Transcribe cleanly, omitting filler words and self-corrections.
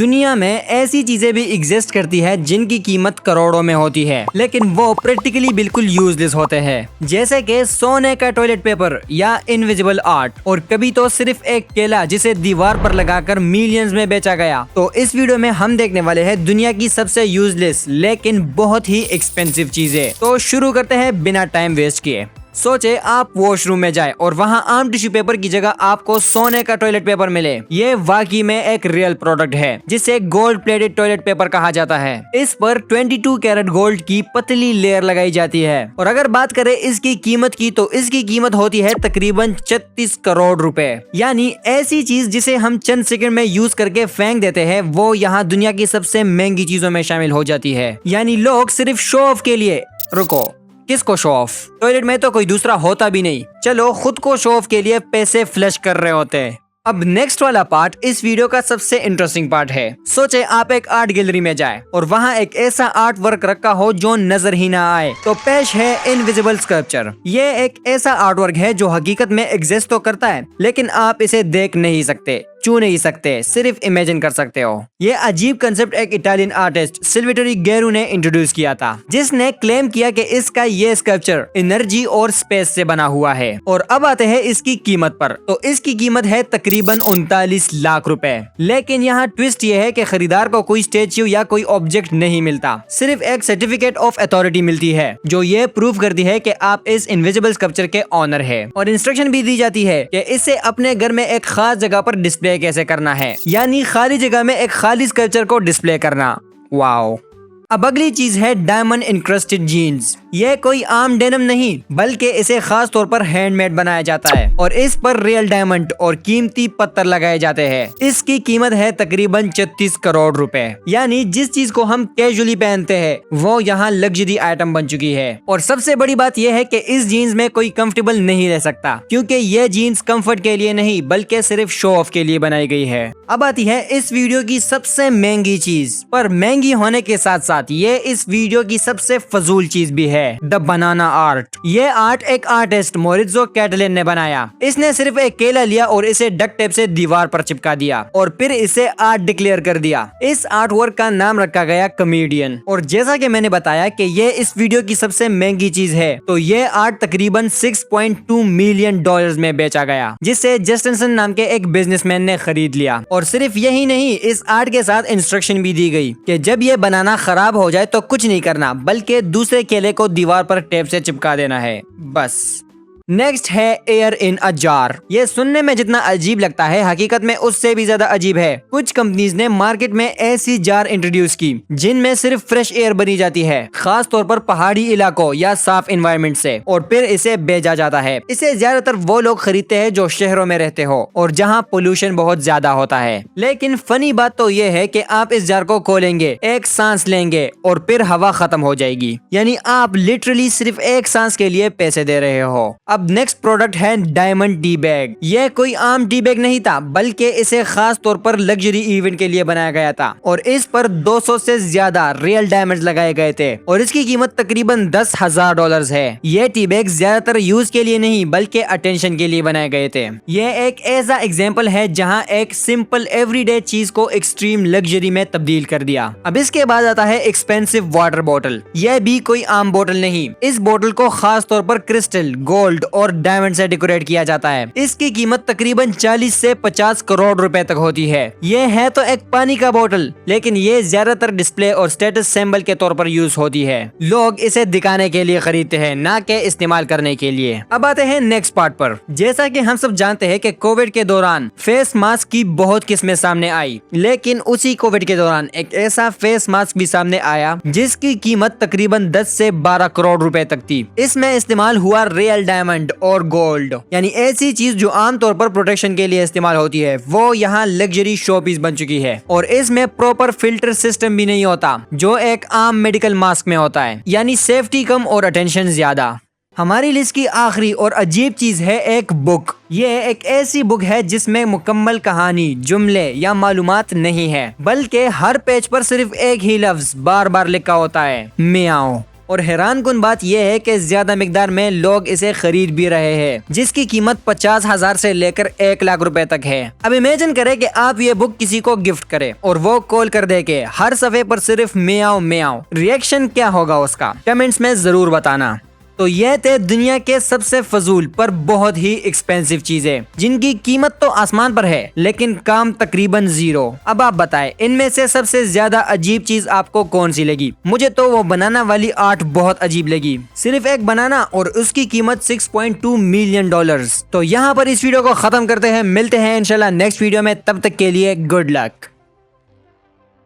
दुनिया में ऐसी चीजें भी एग्जिस्ट करती है जिनकी कीमत करोड़ों में होती है, लेकिन वो प्रैक्टिकली बिल्कुल यूजलेस होते हैं। जैसे कि सोने का टॉयलेट पेपर या इनविजिबल आर्ट, और कभी तो सिर्फ एक केला जिसे दीवार पर लगाकर मिलियंस में बेचा गया। तो इस वीडियो में हम देखने वाले हैं दुनिया की सबसे यूजलेस लेकिन बहुत ही एक्सपेंसिव चीजें। तो शुरू करते हैं बिना टाइम वेस्ट किए। सोचे आप वॉशरूम में जाए और वहाँ आम टिश्यू पेपर की जगह आपको सोने का टॉयलेट पेपर मिले। ये वाकई में एक रियल प्रोडक्ट है जिसे गोल्ड प्लेटेड टॉयलेट पेपर कहा जाता है। इस पर 22 कैरेट गोल्ड की पतली लेयर लगाई जाती है। और अगर बात करें इसकी कीमत की, तो इसकी कीमत होती है तकरीबन 36 करोड़ रुपए। यानी ऐसी चीज जिसे हम चंद सेकंड में यूज करके फेंक देते हैं, वो यहाँ दुनिया की सबसे महंगी चीजों में शामिल हो जाती है। यानी लोग सिर्फ शो ऑफ के लिए, रुको किसको शो ऑफ, टॉयलेट में तो कोई दूसरा होता भी नहीं, चलो खुद को शो ऑफ के लिए पैसे फ्लश कर रहे होते हैं। अब नेक्स्ट वाला पार्ट इस वीडियो का सबसे इंटरेस्टिंग पार्ट है। सोचे आप एक आर्ट गैलरी में जाए और वहाँ एक ऐसा आर्ट वर्क रखा हो जो नजर ही ना आए। तो पेश है इनविजिबल स्कल्पचर। ये एक ऐसा आर्ट वर्क है जो हकीकत में एग्जिस्ट तो करता है, लेकिन आप इसे देख नहीं सकते, छू नहीं सकते, सिर्फ इमेजिन कर सकते हो। ये अजीब कंसेप्ट एक इटालियन आर्टिस्ट सिल्वेटरी गेरू ने इंट्रोड्यूस किया था, जिसने क्लेम किया कि इसका ये स्कल्पचर एनर्जी और स्पेस से बना हुआ है। और अब आते हैं इसकी कीमत पर। तो इसकी कीमत है तकरीबन 39 लाख रुपए। लेकिन यहाँ ट्विस्ट ये है कि खरीदार को कोई स्टेच्यू या कोई ऑब्जेक्ट नहीं मिलता, सिर्फ एक सर्टिफिकेट ऑफ अथॉरिटी मिलती है जो ये प्रूव करती है कि आप इस इनविजिबल स्कल्पचर के ऑनर है। और इंस्ट्रक्शन भी दी जाती है कि इसे अपने घर में एक खास जगह पर डिस्प्ले कैसे करना है, यानी खाली जगह में एक खाली स्कल्पचर को डिस्प्ले करना। वाओ। अब अगली चीज है डायमंड इंक्रस्टेड जीन्स। ये कोई आम डेनिम नहीं, बल्कि इसे खास तौर पर हैंडमेड बनाया जाता है और इस पर रियल डायमंड और कीमती पत्थर लगाए जाते हैं। इसकी कीमत है तकरीबन 36 करोड़ रुपए। यानी जिस चीज को हम कैजुअली पहनते हैं वो यहाँ लग्जरी आइटम बन चुकी है। और सबसे बड़ी बात यह है कि इस जीन्स में कोई कंफर्टेबल नहीं रह सकता, क्योंकि ये जीन्स कंफर्ट के लिए नहीं बल्कि सिर्फ शो ऑफ के लिए बनाई गई है। अब आती है इस वीडियो की सबसे महंगी चीज, पर महंगी होने के साथ साथ ये इस वीडियो की सबसे फजूल चीज भी है, द बनाना आर्ट। ये आर्ट एक आर्टिस्ट मोरित्जो कैटलिन ने बनाया। इसने सिर्फ एक केला लिया और इसे डक्ट टेप से दीवार पर चिपका दिया और फिर इसे आर्ट डिक्लेयर कर दिया। इस आर्ट वर्क का नाम रखा गया कमेडियन। और जैसा कि मैंने बताया कि ये इस वीडियो की सबसे महंगी चीज है, तो ये आर्ट तकरीबन 6.2 मिलियन डॉलर्स में बेचा गया, जिसे जस्टिनसन नाम के एक बिजनेसमैन ने खरीद लिया। और सिर्फ यही नहीं, इस आर्ट के साथ इंस्ट्रक्शन भी दी गई कि जब ये बनाना खराब हो जाए तो कुछ नहीं करना, बल्कि दूसरे केले को दीवार पर टेप से चिपका देना है, बस। नेक्स्ट है एयर इन अ जार। ये सुनने में जितना अजीब लगता है, हकीकत में उससे भी ज्यादा अजीब है। कुछ कंपनीज ने मार्केट में ऐसी जार इंट्रोड्यूस की जिनमें सिर्फ फ्रेश एयर भरी जाती है, खास तौर पर पहाड़ी इलाकों या साफ एनवायरनमेंट से, और फिर इसे भेजा जाता है। इसे ज्यादातर वो लोग खरीदते हैं जो शहरों में रहते हो और जहाँ पोल्यूशन बहुत ज्यादा होता है। लेकिन फनी बात तो ये है कि आप इस जार को खोलेंगे, एक सांस लेंगे और फिर हवा खत्म हो जाएगी। यानी आप लिटरली सिर्फ एक सांस के लिए पैसे दे रहे हो। अब नेक्स्ट प्रोडक्ट है डायमंड टी बैग। यह कोई आम टी बैग नहीं था, बल्कि इसे खास तौर पर लग्जरी इवेंट के लिए बनाया गया था और इस पर 200 से ज्यादा रियल डायमंड्स लगाए गए थे और इसकी कीमत तकरीबन $10,000 है। ये टी बैग ज्यादातर यूज के लिए नहीं बल्कि अटेंशन के लिए बनाए गए थे। यह एक ऐसा एग्जाम्पल है जहाँ एक सिंपल एवरीडे चीज को एक्सट्रीम लग्जरी में तब्दील कर दिया। अब इसके बाद आता है एक्सपेंसिव वाटर बॉटल। यह भी कोई आम बोतल नहीं। इस बोतल को खास तौर पर क्रिस्टल, गोल्ड और डायमंड से डेकोरेट किया जाता है। इसकी कीमत तकरीबन 40 से 50 करोड़ रुपए तक होती है। ये है तो एक पानी का बोतल, लेकिन ये ज्यादातर डिस्प्ले और स्टेटस सिंबल के तौर पर यूज होती है। लोग इसे दिखाने के लिए खरीदते हैं, ना कि इस्तेमाल करने के लिए। अब आते हैं नेक्स्ट पार्ट पर। जैसा कि हम सब जानते हैं कि कोविड के दौरान फेस मास्क की बहुत किस्में सामने आई, लेकिन उसी कोविड के दौरान एक ऐसा फेस मास्क भी सामने आया जिसकी कीमत तकरीबन 10 से 12 करोड़ रुपए तक थी। इसमें इस्तेमाल हुआ रियल डायमंड और गोल्ड, यानी ऐसी चीज जो आमतौर पर प्रोटेक्शन के लिए इस्तेमाल होती है, वो यहाँ लग्जरी शो पीस बन चुकी है। और इसमें प्रॉपर फिल्टर सिस्टम भी नहीं होता जो एक आम मेडिकल मास्क में होता है, यानी सेफ्टी कम और अटेंशन ज्यादा। हमारी लिस्ट की आखिरी और अजीब चीज है एक बुक। ये एक ऐसी बुक है जिसमें मुकम्मल कहानी, जुमले या मालूमात नहीं है, बल्कि हर पेज पर सिर्फ एक ही लफ्ज बार बार लिखा होता है, मियाओ। और हैरान कुन बात यह है कि ज्यादा मिकदार में लोग इसे खरीद भी रहे हैं, जिसकी कीमत 50,000 से लेकर 1 लाख रुपए तक है। अब इमेजिन करें कि आप ये बुक किसी को गिफ्ट करें और वो कॉल कर दे के हर सफ़े पर सिर्फ मियाओ मियाओ, रिएक्शन क्या होगा उसका? कमेंट्स में जरूर बताना। तो ये थे दुनिया के सबसे फजूल पर बहुत ही एक्सपेंसिव चीजें, जिनकी कीमत तो आसमान पर है लेकिन काम तकरीबन 0। अब आप बताएं, इनमें से सबसे ज्यादा अजीब चीज आपको कौन सी लगी? मुझे तो वो बनाना वाली आर्ट बहुत अजीब लगी। सिर्फ एक बनाना और उसकी कीमत $6.2 मिलियन। तो यहाँ पर इस वीडियो को खत्म करते हैं, मिलते हैं इंशाल्लाह नेक्स्ट वीडियो में, तब तक के लिए गुड लक।